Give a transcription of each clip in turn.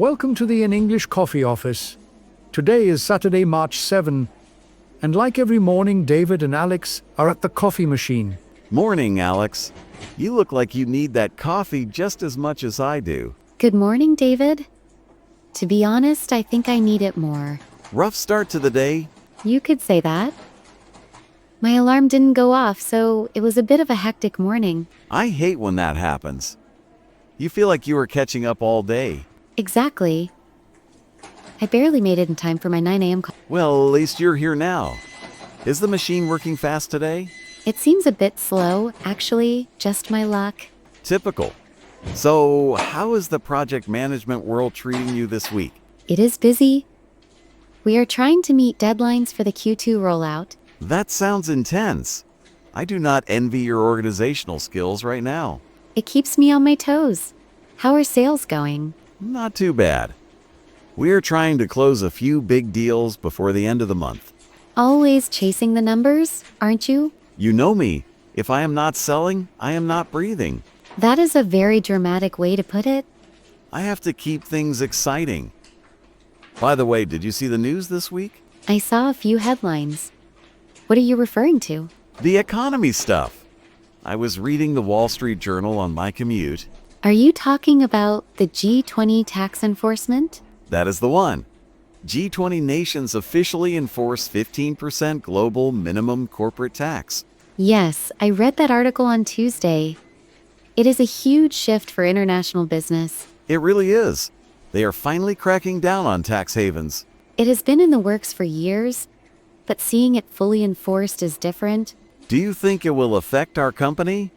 Welcome to the In English Coffee Office. Today is Saturday, March 7, and like every morning, David and Alex are at the coffee machine. Morning, Alex. You look like you need that coffee just as much as I do. Good morning, David. To be honest, I think I need it more. Rough start to the day? You could say that. My alarm didn't go off, so it was a bit of a hectic morning. I hate when that happens. You feel like you were catching up all day. Exactly. I barely made it in time for my 9 a.m. call. Well, at least you're here now. Is the machine working fast today? It seems a bit slow, actually, just my luck. Typical. So, how is the project management world treating you this week? It is busy. We are trying to meet deadlines for the Q2 rollout. That sounds intense. I do not envy your organizational skills right now. It keeps me on my toes. How are sales going? Not too bad. We are trying to close a few big deals before the end of the month. Always chasing the numbers, aren't you? You know me. If I am not selling, I am not breathing. That is a very dramatic way to put it. I have to keep things exciting. By the way, did you see the news this week? I saw a few headlines. What are you referring to? The economy stuff. I was reading the Wall Street Journal on my commute. Are you talking about the G20 tax enforcement? That is the one. G20 nations officially enforce 15% global minimum corporate tax. Yes, I read that article on Tuesday. It is a huge shift for international business. It really is. They are finally cracking down on tax havens. It has been in the works for years, but seeing it fully enforced is different. Do you think it will affect our company?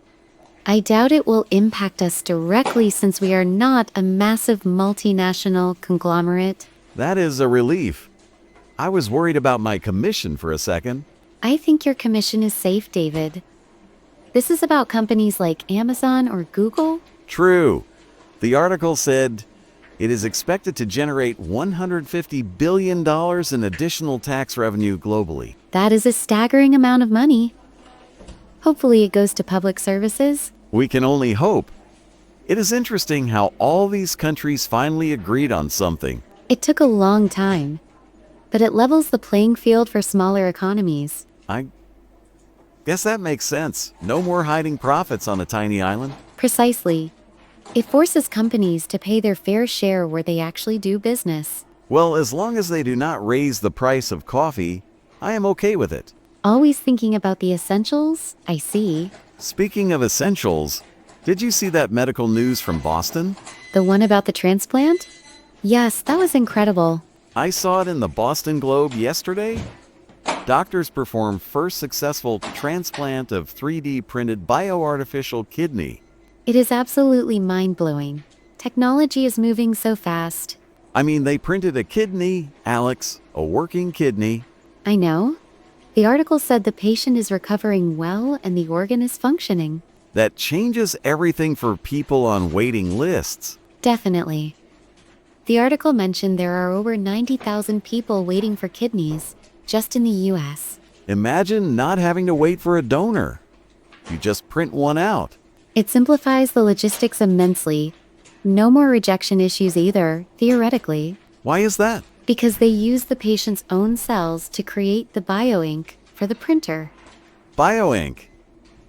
I doubt it will impact us directly since we are not a massive multinational conglomerate. That is a relief. I was worried about my commission for a second. I think your commission is safe, David. This is about companies like Amazon or Google. True. The article said it is expected to generate $150 billion in additional tax revenue globally. That is a staggering amount of money. Hopefully it goes to public services. We can only hope. It is interesting how all these countries finally agreed on something. It took a long time, but it levels the playing field for smaller economies. I guess that makes sense. No more hiding profits on a tiny island. Precisely. It forces companies to pay their fair share where they actually do business. Well, as long as they do not raise the price of coffee, I am okay with it. Always thinking about the essentials, I see. Speaking of essentials, did you see that medical news from Boston? The one about the transplant? Yes, that was incredible. I saw it in the Boston Globe yesterday. Doctors performed first successful transplant of 3D printed bioartificial kidney. It is absolutely mind-blowing. Technology is moving so fast. I mean, they printed a kidney, Alex, a working kidney. I know. The article said the patient is recovering well and the organ is functioning. That changes everything for people on waiting lists. Definitely. The article mentioned there are over 90,000 people waiting for kidneys, just in the US. Imagine not having to wait for a donor. You just print one out. It simplifies the logistics immensely. No more rejection issues either, theoretically. Why is that? Because they use the patient's own cells to create the bioink for the printer. Bioink.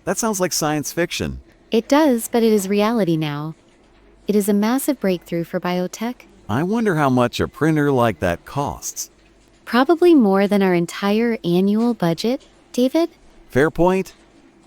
That sounds like science fiction. It does, but it is reality now. It is a massive breakthrough for biotech. I wonder how much a printer like that costs. Probably more than our entire annual budget, David? Fair point.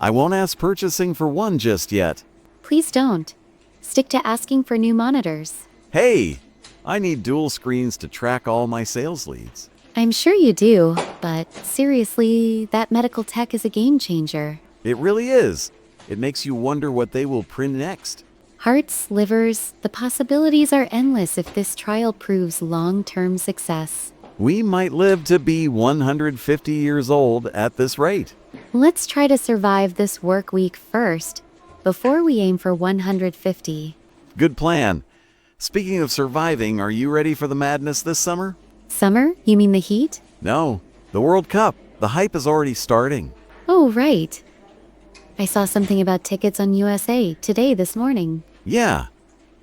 I won't ask purchasing for one just yet. Please don't. Stick to asking for new monitors. Hey, I need dual screens to track all my sales leads. I'm sure you do, but seriously, that medical tech is a game changer. It really is. It makes you wonder what they will print next. Hearts, livers, the possibilities are endless if this trial proves long-term success. We might live to be 150 years old at this rate. Let's try to survive this work week first, before we aim for 150. Good plan. Speaking of surviving, are you ready for the madness this summer? Summer? You mean the heat? No, the World Cup. The hype is already starting. Oh, right. I saw something about tickets on USA Today this morning. Yeah,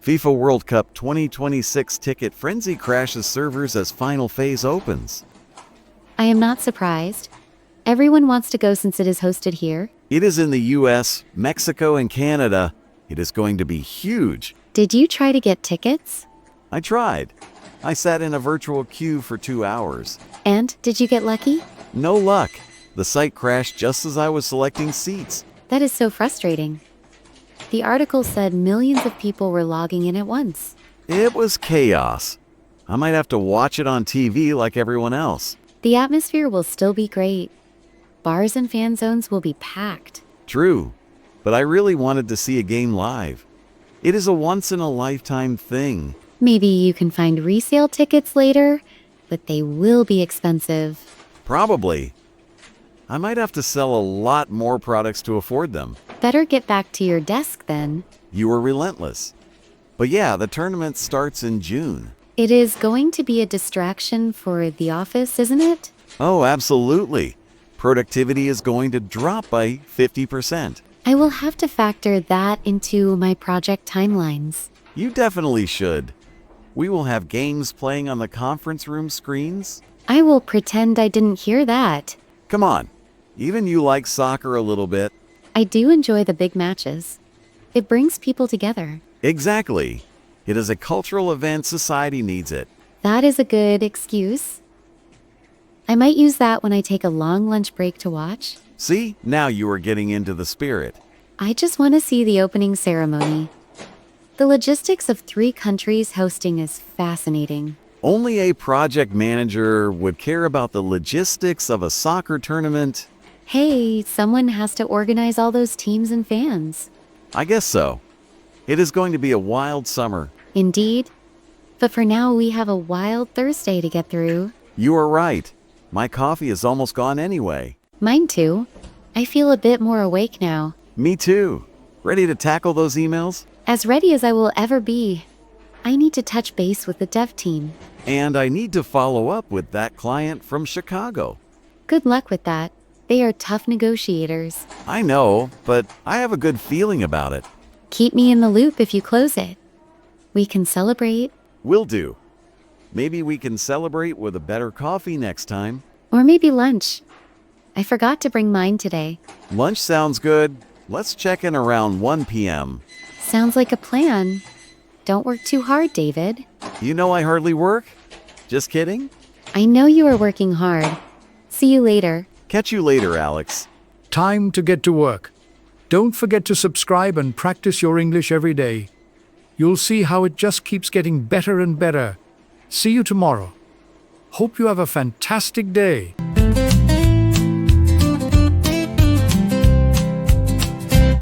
FIFA World Cup 2026 ticket frenzy crashes servers as final phase opens. I am not surprised. Everyone wants to go since it is hosted here. It is in the US, Mexico, and Canada. It is going to be huge. Did you try to get tickets? I tried. I sat in a virtual queue for 2 hours. And did you get lucky? No luck. The site crashed just as I was selecting seats. That is so frustrating. The article said millions of people were logging in at once. It was chaos. I might have to watch it on TV like everyone else. The atmosphere will still be great. Bars and fan zones will be packed. True, but I really wanted to see a game live. It is a once-in-a-lifetime thing. Maybe you can find resale tickets later, but they will be expensive. Probably. I might have to sell a lot more products to afford them. Better get back to your desk then. You were relentless. But yeah, the tournament starts in June. It is going to be a distraction for the office, isn't it? Oh, absolutely. Productivity is going to drop by 50%. I will have to factor that into my project timelines. You definitely should. We will have games playing on the conference room screens. I will pretend I didn't hear that. Come on. Even you like soccer a little bit. I do enjoy the big matches. It brings people together. Exactly. It is a cultural event. Society needs it. That is a good excuse. I might use that when I take a long lunch break to watch. See, now you are getting into the spirit. I just want to see the opening ceremony. The logistics of 3 countries hosting is fascinating. Only a project manager would care about the logistics of a soccer tournament. Hey, someone has to organize all those teams and fans. I guess so. It is going to be a wild summer. Indeed. But for now, we have a wild Thursday to get through. You are right. My coffee is almost gone anyway. Mine too. I feel a bit more awake now. Me too. Ready to tackle those emails? As ready as I will ever be. I need to touch base with the dev team. And I need to follow up with that client from Chicago. Good luck with that. They are tough negotiators. I know, but I have a good feeling about it. Keep me in the loop if you close it. We can celebrate. Will do. Maybe we can celebrate with a better coffee next time. Or maybe lunch. I forgot to bring mine today. Lunch sounds good. Let's check in around 1 p.m. Sounds like a plan. Don't work too hard, David. You know I hardly work? Just kidding? I know you are working hard. See you later. Catch you later, Alex. Time to get to work. Don't forget to subscribe and practice your English every day. You'll see how it just keeps getting better and better. See you tomorrow. Hope you have a fantastic day.